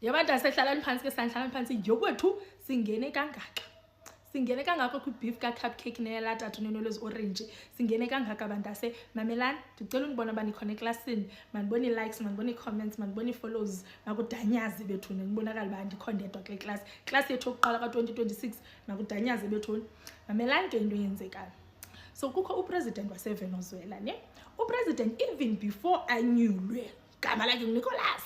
yabantu asehlalani phansi ke sanhlalani phansi yokwethu singene kangaka. Singene kangaka kwi-beef ka-cupcake neyalata nonolwezi orange. Singene kangaka abantu ase mamelani ndicela unibona bani khona eklasini mandibona i-likes mandibona i-comments mandibona i-follows makudanyaze bethuni nibonakala uba ndikho ndedwa kule class yethu yokuqala ka-2026 makudanyaze bethuni. Mamelani ke into eyenzekayo. So kukho upresident waseVenezuela ne upresident even before anyulwe gama lakhe uNicolas.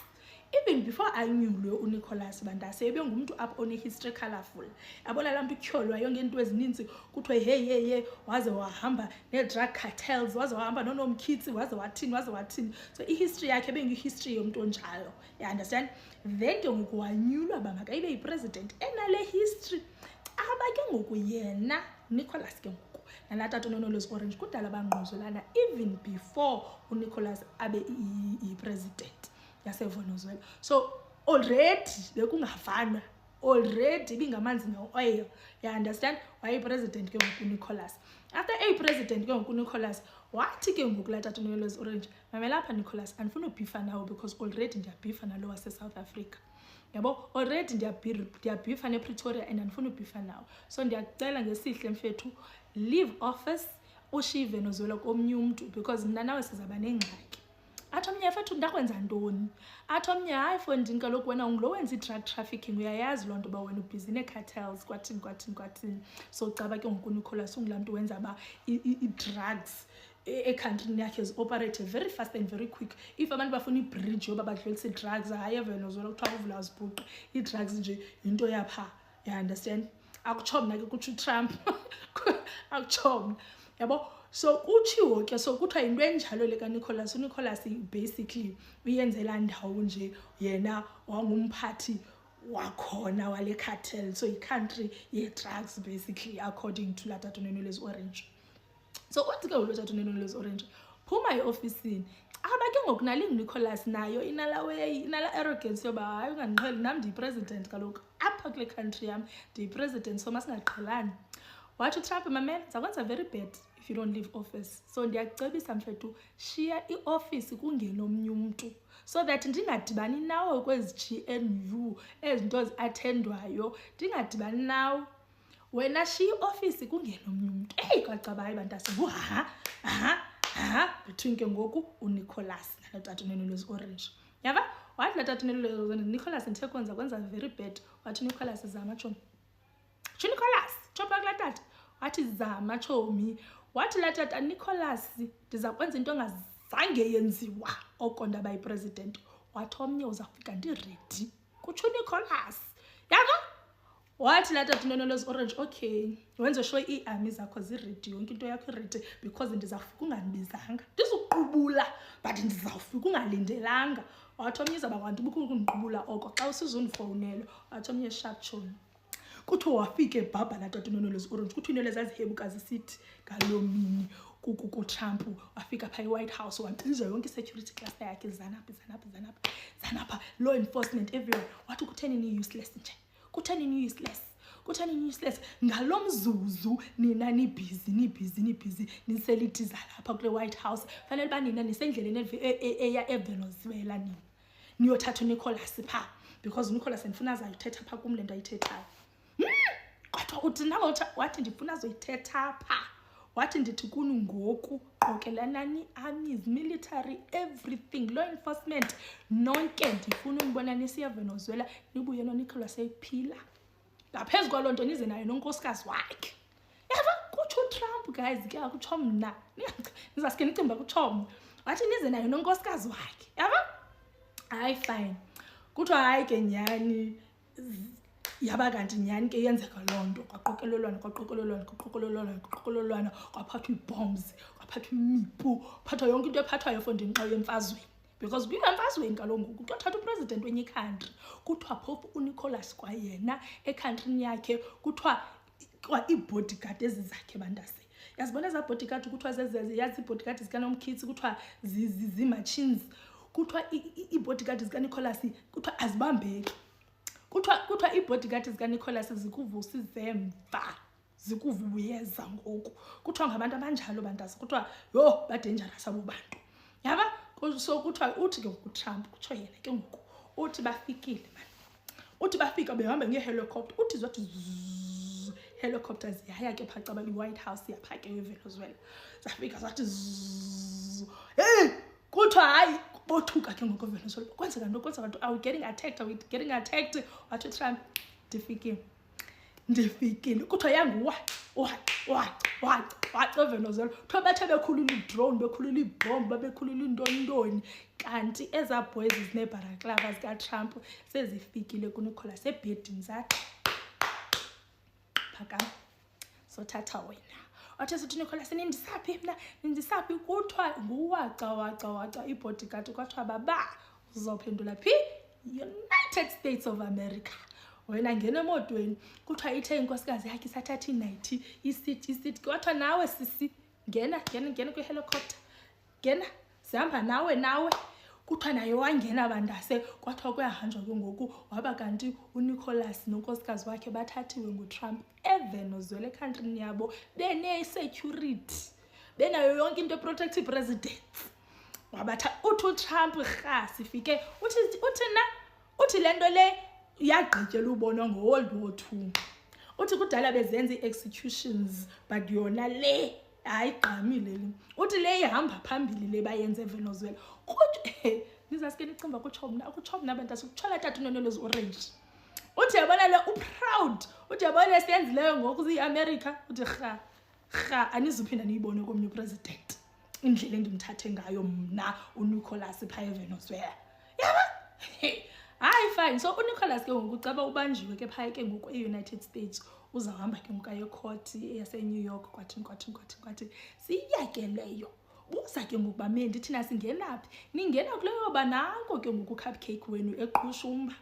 Even before anyulwe uNicolas bandase ebengumuntu apho one history colorful. Yabona lampu ityholwa yonke into ezininzi kuthiwe hey waze wahamba ne-drug cartels waze wahamba nonomkhitsi waze wathini. So ihistory yakhe bengihistory yomuntu onjalo. You understand? Then ke ngoku wanyulwa ba makayibe yipresident enale history. Aba ke ngoku yena Nicolas ke ngoku nalata nonolwezi orange kudala bangquzulana even before uNicolas abe i-president yaseVenezuela. So already bekungafana already bingamanzi no-oil. You understand? Waye president ke ngoku Nicolas. After a president ke ngoku Nicolas wathi ke ngoku lata nonolwezi orange mamela lapha Nicolas andifuna ubhifa nawo because already ndiyabhifa nalo wase-South Africa. Yabo already ndiyabhifa nePretoria and andifuna ubhifa nawo. So ndiyacela ngesihle mfethu leave office ushiye iVenezuela komnye umuntu because mina nawe sizaba nengxaki. Athi omnye mfethu ndakwenza ntoni? Athi omnye hayi fondini kaloku wena ungilo wenza i-drug trafficking uyayazi loo nto uba wena ubhizi nee-cartels kwathini. So caba ke ngoku Nicolas ungulaa mntu wenza ba i-drugs e-countryni yakhe zi-operate very fast and very quick. If abantu bafuna i-bridge yoba badlulise i-drugs hayi eVenezuela kuthiwa uvula uzibhuqe i-drugs nje yinto yapha. You understand? Akutsho mna ke kutsho uTrump akutsho mna yabo. So kutshiwo ke so kuthiwa yinto enjalo le kaNicolas. uNicolas basically uyenzela ndawo nje yena wangumphathi wakhona wale cartel. So i-country ye-drugs basically according to lata nonolwezi orange. So uthi ke ulotha nonolwezi orange phuma eofisini aba ke ngoku nali Nicolas nayo inala arrogance yoba hayi ungandiqheli nam ndiyi-president kaloku apha kule country yam ndiyi-president so masingaqhelani. Wathi uTrump mamela zakwenza very bad if you don't leave office. So ndiyacebisa mfethu shiya ioffice kungene omnye umuntu so that ndingadibani nawe kwezi GNU ezinto zi-attendwayo ndingadibani nawe. Wena shiya ioffice kungene omnye umuntu. Kwacaba hayi bantase between ke ngoku uNicolas nalotata nonolwezi orange. Yava wathi latata nonolwezi orange Nicolas ndithe kwenza very bad. Wathi Nicolas zama chomi. Nicolas chopa kula tata wathi zama chomi. Wathi latata Nicolas ndiza kwenza into engazange yenziwa okonda bayi president. Wathi omnye uza kufika ndiready kutsho Nicolas. Yava wathi latata nonolwezi orange okay wenze sure iarmy zakho ziready yonke into yakho ready because ndizafika unganibizanga ndizuqubula but ndizawufika ungalindelanga. Wathi omnye izaba kwanti ubukundiqubula oko xa usizundifowunela. Wathi omnye sharp choni kuthiwa wafike bhabha latata nonolwezi orange kuthiwa into lezazihebuka zisithi ngaloo mini kuTrump wafika phaa eWhite House wabiza yonke i-security class yakhe zanapha law enforcement everywhere. Wathi kutheni ni-useless nje kutheni ni-useless ngalo mzuzu nina nibhizi niselitiza lapha kule White House fanele uba nina nisendleleni eya eVenezuela nina niyothatha uNicolas phaa because uNicolas ndifuna azayithetha phaa kum le nto ayithethayo. Kodwa uthi nawe wathi ndifuna azoyithetha phaa. Wathi ndithi kuni ngoku qokelanani armies military everything law enforcement nonke ndifuna unibona nisiya eVenezuela nibuye noNicolas ephila ngaphezu kwaloo nto nize nayo nonkosikazi wakhe. Yava kutsho uTrump guys ke akutsho mna nizasike nicimba kutsho mna. Wathi nize nayo nonkosikazi wakhe. Yava hayi fine kuthiwa hayi ke nyani yaba kanti nyani ke yenzeka loo nto kwaqokelelwana kwaphathwa ii-bombs kwaphathwa imipu phathwa yonke into ephathwayo fondini xa yemfazweni because kwimfazweni kaloku ngoku kuthatha upresident wenye country kuthiwa phofu uNicolas kwayena ekhantrini yakhe kuthiwa kwa ii-bodyguard ezi zakhe bantase. Yazibona eza bodyguard kuthiwa yazi ii-bodyguard zikanomkhitsi kuthiwa zii-machines kuthiwa ii-bodyguard zikaNicolas kuthiwa azibambeki. Kuthiwa ii-bodyguard zikaNicolas zikuvusa izemva zikuvuyeza ngoku kuthiwa ngabantu abanjalo bantase kuthiwa yho badangerous abo bantu. Yaba so kuthiwa uthi ke ngoku Trump kutsho yena ke ngoku uthi bafikile uthi bafika behamba ngehelicopter uthi zathi helicopters yaya ke phacaba iWhite House yaphake eVenezuela zafika zathi hey kuthiwa hayi bothuka ke ngoko eVenezuela kwenzeka nto are we getting attacked wathi Trump ndifikile kuthiwa yangu wa eVenezuela kuthiwa bathe bekhulula i-drone bekhulula ibhomba bekhulula intoni kanti eza boys zineebharaklava zikaTrump sezifikile kuNicolas ebhedini zathi phakama sothatha wena wathi sithi Nicolas nindisaphi kuthiwa nguwaca ibodyguard kwathiwa baba uzawuphendula phi United States of America wena ngena emotweni kuthiwa ithe inkosikazi yakhe sathatha inayithi isithi kwathiwa nawe sisi ngena kwi-helicopter ngena sihamba nawe kuthiwa naye wangena bandase kwathiwa kuyahanjwa ke ngoku waba kanti uNicolas nonkosikazi wakhe bathathiwe nguTrump eVenezuela ekhantrini yabo bene-security benayo yonke into protect president wabatha uthi uTrump sifike uthi lento le yagqityela ubonwa ngoWorld War II uthi kudala bezenza i-executions but yona le ayigqamile le uthi le ihamba phambili le bayenze eVenezuela kuthi nizasike nicimba kutsho mna abantu asikutshola tata uNonolwazi orange uthi yabona le uproud uthi yabona siyenzileyo ngoku ziAmerica uthi anizuphinda niyibone komnye president indlela endimthathe ngayo mna uNicolas pha eVenezuela yaba hayi fine so uNicolas ke ngoku caba ubanjiwe ke phaya ke ngoku eUnited States uzahamba ke ngoku ecourt yaseNew York kwathi siyakeleyo buza ke ngoku bamendi thina singenaphi ningena kuleyo bananko ke ngoku cupcake wenu eqhushumba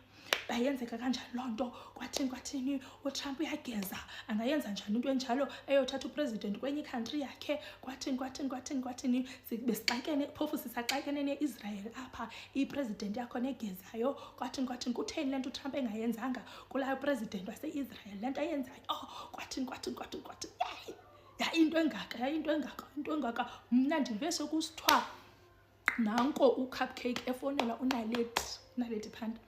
bayenzeka kanjani lonto kwathini uTrump uyageza angayenza njani into enjalo eyothatha upresident kwenye country yakhe kwathini besixakene phofu sisaxakene neIsrael apha ipresident yakho negezayo kwathini kutheni lento uTrump engayenzanga kulayo president waseIsrael lento ayenzayo kwathini ya into engaka mna ndive sokusithwa nanko ucupcake efonela unaleti phanda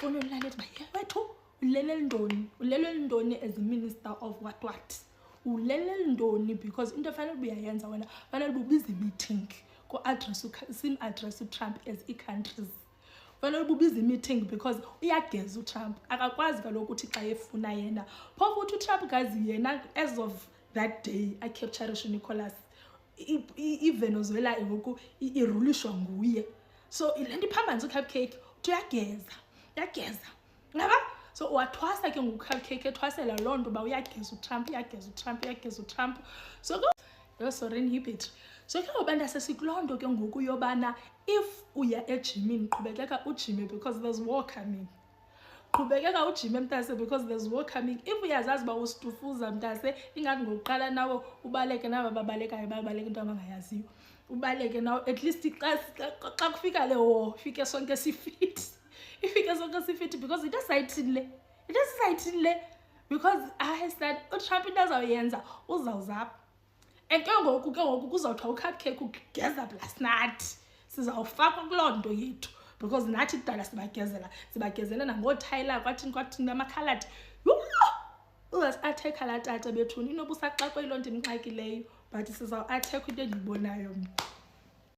fonela unaleti wethu ulele ndoni as minister of what ulele ndoni because into fanele ubuyayenza wena fanele ubize meeting ko address uTrump as countries fanele ubize meeting because uyageza uTrump akakwazi kaloku uthi xa efuna yena phofu uthi uTrump gazi yena as of that day I capture Nicolas iVenezuela ngoku irulishwa nguye so lento iphambanisa ucupcake uyageza ngaba so wathwasa ke ngokucupcake ethwasela lonto ba uyageza uTrump so sorry inhibit so ke abantu asesikulonto ke ngoku yobana if uya ejimini qhubekeka ujime because there's war coming qhubekeka ujime mntase because there's war coming if uyazazi ba usitufuza mntase ingathi ngokuqala nawo ubaleke naba babalekayo babaleka into abangayaziyo ubaleke nawo at least xa kufika le war ifike sonke sifit because it is sayithini le because I said uTrump into azawuyenza uzawuzapha and ke ngoku kuzawuthiwa ucupcake ugeza plus nathi sizawufaka kulonto yethu because nathi kudala sibagezela nangoTyler kwathini namakhaladi uzasi-attack la tata bethuni inobusaxakwe ilonto imxakileyo but sizawu-attack into endiyibonayo mna